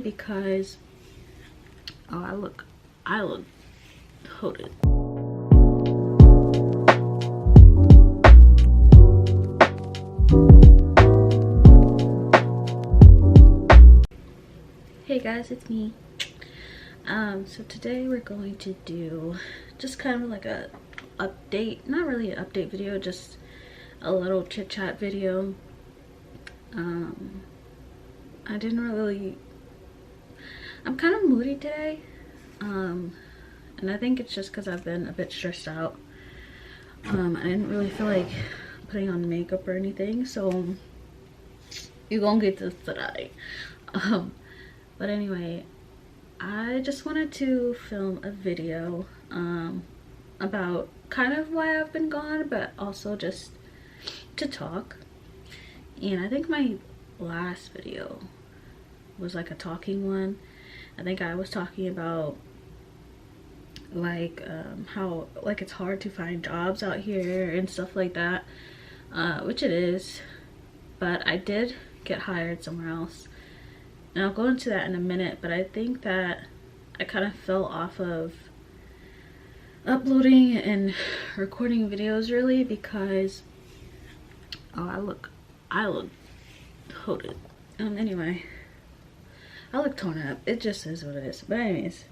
because oh, I look hold it. Hey guys, it's me. So today we're going to do just kind of like a update, not really an update video, just a little chit chat video. I didn't really, I'm kind of moody today, and I think it's just because I've been a bit stressed out. I didn't really feel like putting on makeup or anything, so you're gonna get this today. But anyway, I just wanted to film a video about kind of why I've been gone, but also just to talk. And I think my last video was like a talking one. I think I was talking about like how like it's hard to find jobs out here and stuff like that, which it is, but I did get hired somewhere else, and I'll go into that in a minute. But I think that I kind of fell off of uploading and recording videos really because oh, I look hold it. Anyway, I look torn up. It just is what it is. But anyways,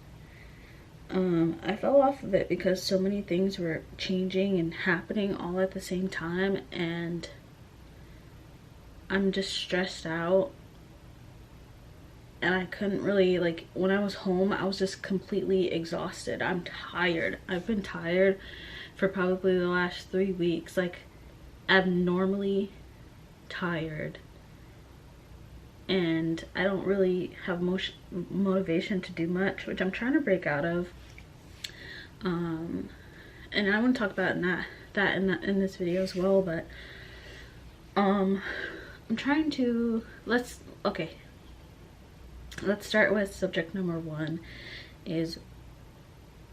I fell off of it because so many things were changing and happening all at the same time, and I'm just stressed out, and I couldn't really, like, when I was home I was just completely exhausted. I'm tired. I've been tired for probably the last 3 weeks, like abnormally tired, and I don't really have motivation to do much, which I'm trying to break out of. And I want to talk about that in this video as well, but I'm trying to let's start with subject number one, is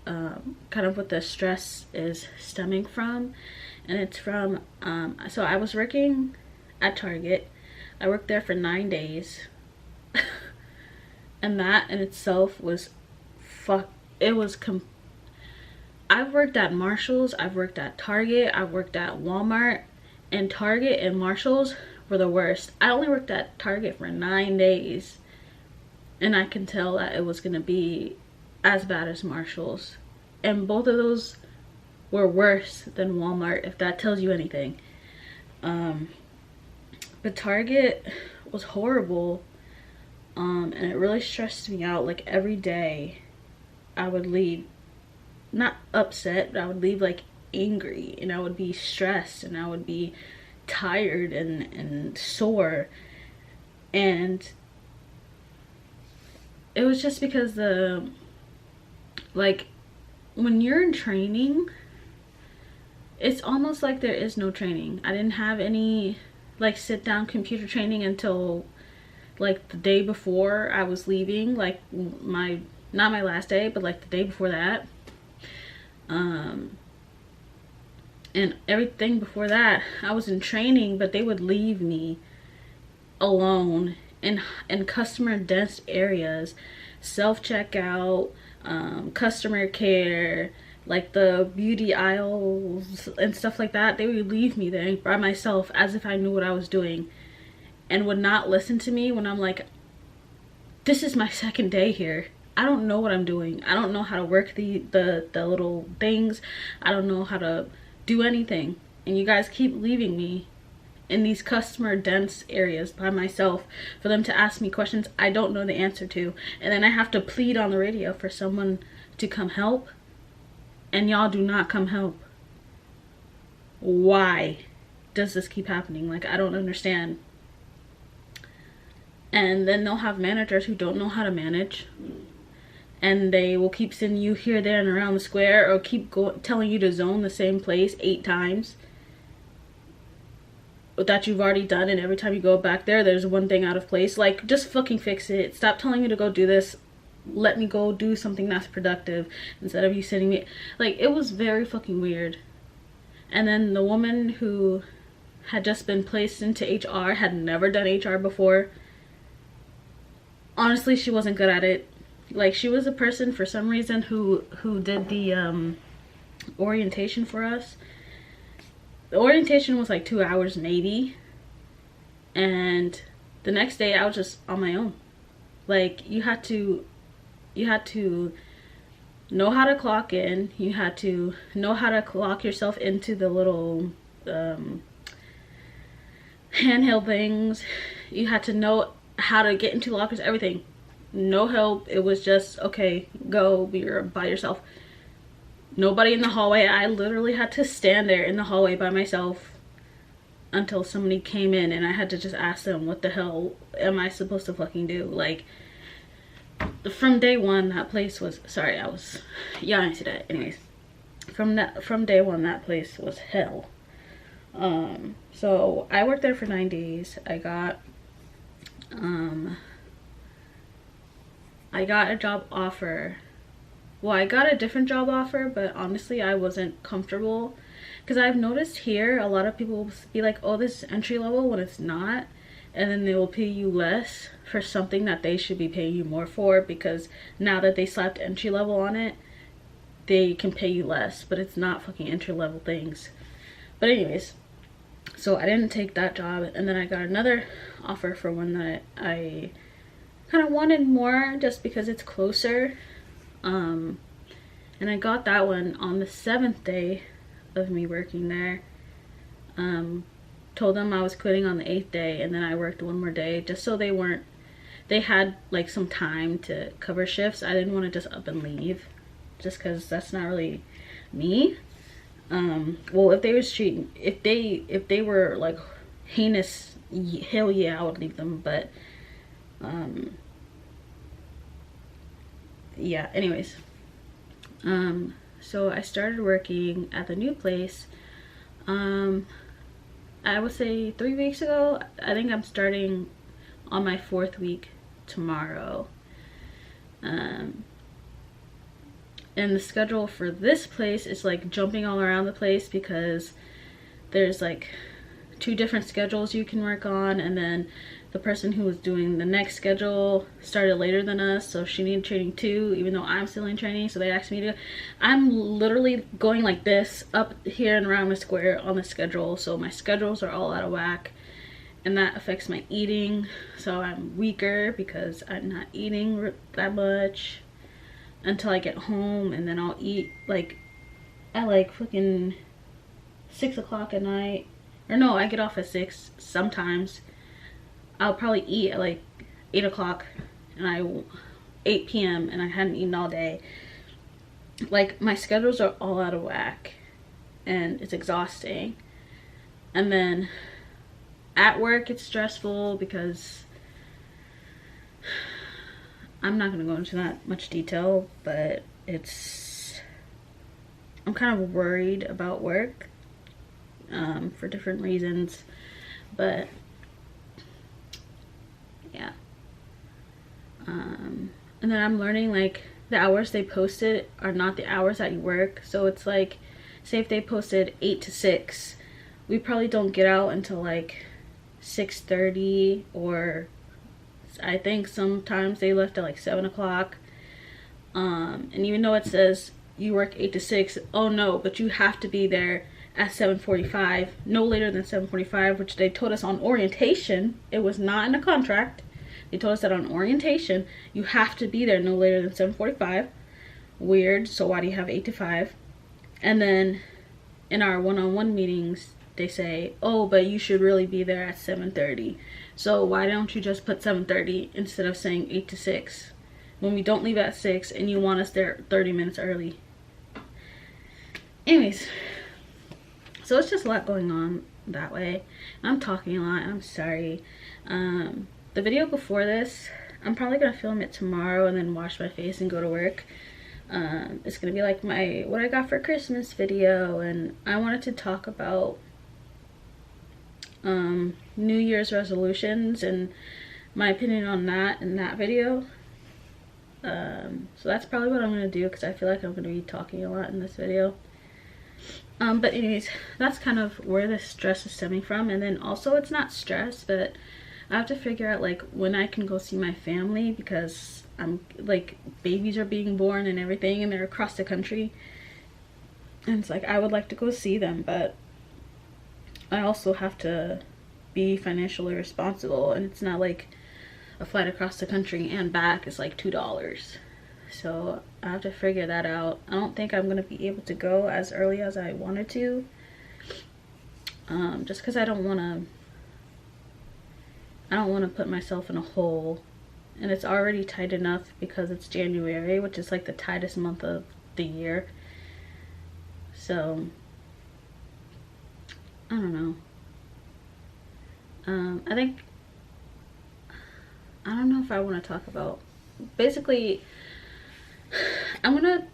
kind of what the stress is stemming from. And it's from so I was working at Target. I worked there for 9 days and that in itself was I've worked at Marshalls, I've worked at Target, I've worked at Walmart, and Target and Marshalls were the worst. I only worked at Target for 9 days, and I can tell that it was gonna be as bad as Marshalls, and both of those were worse than Walmart, if that tells you anything. But Target was horrible, and it really stressed me out. Like every day I would leave not upset, but I would leave like angry, and I would be stressed, and I would be tired and sore. And it was just because like when you're in training, it's almost like there is no training. I didn't have any like sit down computer training until like the day before I was leaving, like not my last day, but like the day before that. And everything before that I was in training, but they would leave me alone in customer dense areas, self-checkout, customer care, like the beauty aisles and stuff like that. They would leave me there by myself as if I knew what I was doing, and would not listen to me when I'm like, this is my second day here. I don't know what I'm doing. I don't know how to work the little things. I don't know how to do anything. And you guys keep leaving me in these customer dense areas by myself for them to ask me questions I don't know the answer to. And then I have to plead on the radio for someone to come help. And y'all do not come help. Why does this keep happening? Like, I don't understand. And then they'll have managers who don't know how to manage, and they will keep sending you here, there, and around the square, or keep telling you to zone the same place 8 times that you've already done, and every time you go back there there's one thing out of place. Like, just fucking fix it. Stop telling me to go do this. Let me go do something that's productive instead of you sending me. Like, it was very fucking weird. And then the woman who had just been placed into HR had never done HR before. honestly, she wasn't good at it. Like, she was a person for some reason who did the orientation for us. The orientation was like 2 hours maybe, and the next day I was just on my own. Like, you had to know how to clock in, you had to know how to clock yourself into the little handheld things, you had to know how to get into lockers, everything. No help. It was just, okay, go, be by yourself. Nobody in the hallway. I literally had to stand there in the hallway by myself until somebody came in, and I had to just ask them, what the hell am I supposed to fucking do? Like, from day one, that place was, sorry, I was yawning to that. Anyways, from day one, that place was hell. So I worked there for 9 days. I got a job offer. Well, I got a different job offer, but honestly, I wasn't comfortable, because I've noticed here a lot of people will be like, oh, this is entry level, when it's not, and then they will pay you less for something that they should be paying you more for, because now that they slapped entry level on it, they can pay you less, but it's not fucking entry level things. But anyways, so I didn't take that job, and then I got another offer for one that I kind of wanted more just because it's closer. And I got that one on the 7th day of me working there. Told them I was quitting on the 8th day, and then I worked one more day just so they had like some time to cover shifts. I didn't want to just up and leave, just because that's not really me. Well, if they were like heinous, hell yeah, I would leave them, but yeah, anyways, so I started working at the new place, I would say 3 weeks ago. I think I'm starting on my 4th week tomorrow. And the schedule for this place is like jumping all around the place, because there's like 2 different schedules you can work on, and then the person who was doing the next schedule started later than us, so she needed training too, even though I'm still in training. So they asked me to, I'm literally going like this up here and around the square on the schedule, so my schedules are all out of whack, and that affects my eating. So I'm weaker because I'm not eating that much until I get home, and then I'll eat like at like fucking 6 o'clock at night, or no, I get off at 6 sometimes. I'll probably eat at like 8 o'clock, and 8 p.m. and I hadn't eaten all day. Like, my schedules are all out of whack, and it's exhausting. And then at work it's stressful because I'm not going to go into that much detail, but I'm kind of worried about work for different reasons, but yeah. And then I'm learning, like, the hours they posted are not the hours that you work. So it's like, say if they posted 8 to 6, we probably don't get out until like 6:30, or I think sometimes they left at like 7 o'clock. And even though it says you work 8 to 6, oh no, but you have to be there at 7:45, no later than 7:45, which they told us on orientation. It was not in a contract. They told us that on orientation, you have to be there no later than 7:45. Weird, so why do you have 8 to 5? And then in our one-on-one meetings, they say, oh, but you should really be there at 7:30. So why don't you just put 7:30 instead of saying 8 to 6? When we don't leave at 6 and you want us there 30 minutes early. Anyways, so it's just a lot going on that way. I'm talking a lot, I'm sorry. The video before this, I'm probably gonna film it tomorrow and then wash my face and go to work. It's gonna be like my what I got for Christmas video, and I wanted to talk about New Year's resolutions and my opinion on that in that video. So that's probably what I'm gonna do, because I feel like I'm gonna be talking a lot in this video. But anyways, that's kind of where the stress is stemming from. And then also, it's not stress, but I have to figure out like when I can go see my family, because I'm like, babies are being born and everything, and they're across the country, and it's like I would like to go see them, but I also have to be financially responsible, and it's not like a flight across the country and back is like $2. So I have to figure that out. I don't think I'm gonna be able to go as early as I wanted to, just because I don't want to put myself in a hole, and it's already tight enough because it's January, which is like the tightest month of the year. So I don't know. I don't know if I want to talk about, basically I'm gonna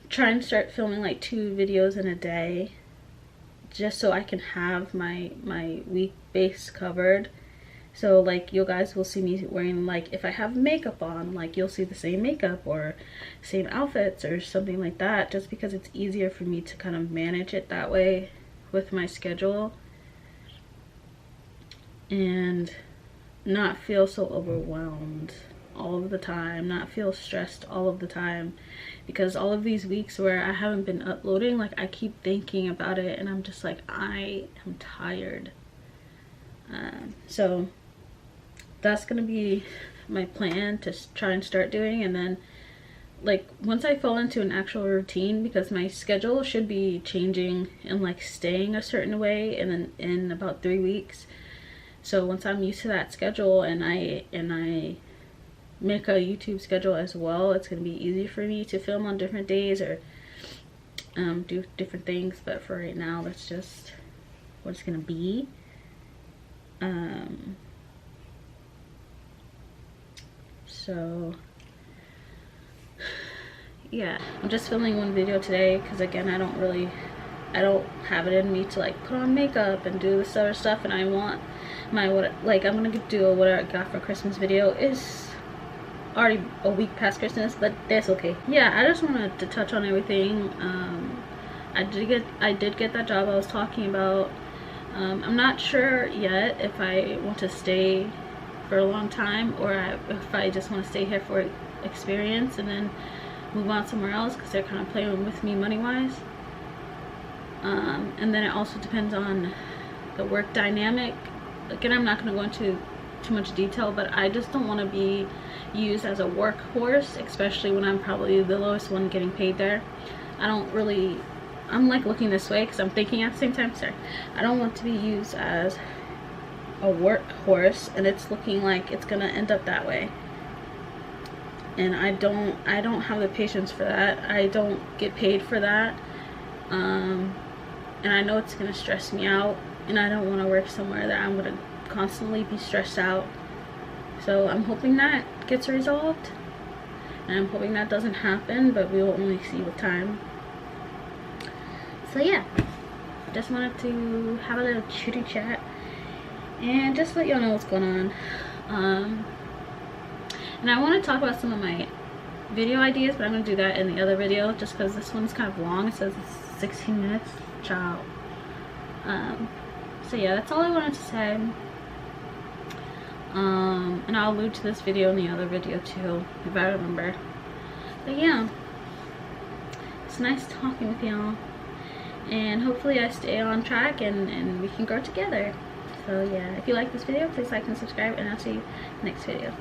try and start filming like 2 videos in a day, just so I can have my week base covered. So like you guys will see me wearing, like if I have makeup on, like you'll see the same makeup or same outfits or something like that, just because it's easier for me to kind of manage it that way with my schedule and not feel so overwhelmed all of the time, not feel stressed all of the time, because all of these weeks where I haven't been uploading, like I keep thinking about it and I'm just like, I am tired. So that's gonna be my plan to try and start doing. And then like once I fall into an actual routine, because my schedule should be changing and like staying a certain way and then in about 3 weeks. So once I'm used to that schedule and I make a YouTube schedule as well, it's gonna be easy for me to film on different days or do different things. But for right now, that's just what it's gonna be. So yeah, I'm just filming 1 video today because again, I don't have it in me to like put on makeup and do this other stuff, and I want my like I'm gonna do a what I got for Christmas video. Is already a week past Christmas, but that's okay. Yeah, I just wanted to touch on everything. I did get that job I was talking about. I'm not sure yet if I want to stay for a long time or if I just want to stay here for experience and then move on somewhere else, because they're kind of playing with me money wise. And then it also depends on the work dynamic. Again, I'm not going to go into too much detail, but I just don't want to be used as a workhorse, especially when I'm probably the lowest one getting paid there. I'm like looking this way because I'm thinking at the same time, sorry. I don't want to be used as a workhorse and it's looking like it's gonna end up that way. And I don't have the patience for that. I don't get paid for that. And I know it's gonna stress me out, and I don't want to work somewhere that I'm gonna constantly be stressed out. So I'm hoping that gets resolved, and I'm hoping that doesn't happen, but we will only see with time. So yeah, just wanted to have a little chitty chat and just let y'all know what's going on. And I want to talk about some of my video ideas, but I'm going to do that in the other video just because this one's kind of long. It says it's 16 minutes. Ciao. So yeah, that's all I wanted to say. And I'll allude to this video in the other video too, if I remember. But yeah, it's nice talking with y'all, and hopefully I stay on track and we can grow together. So yeah, if you like this video, please like and subscribe, and I'll see you next video.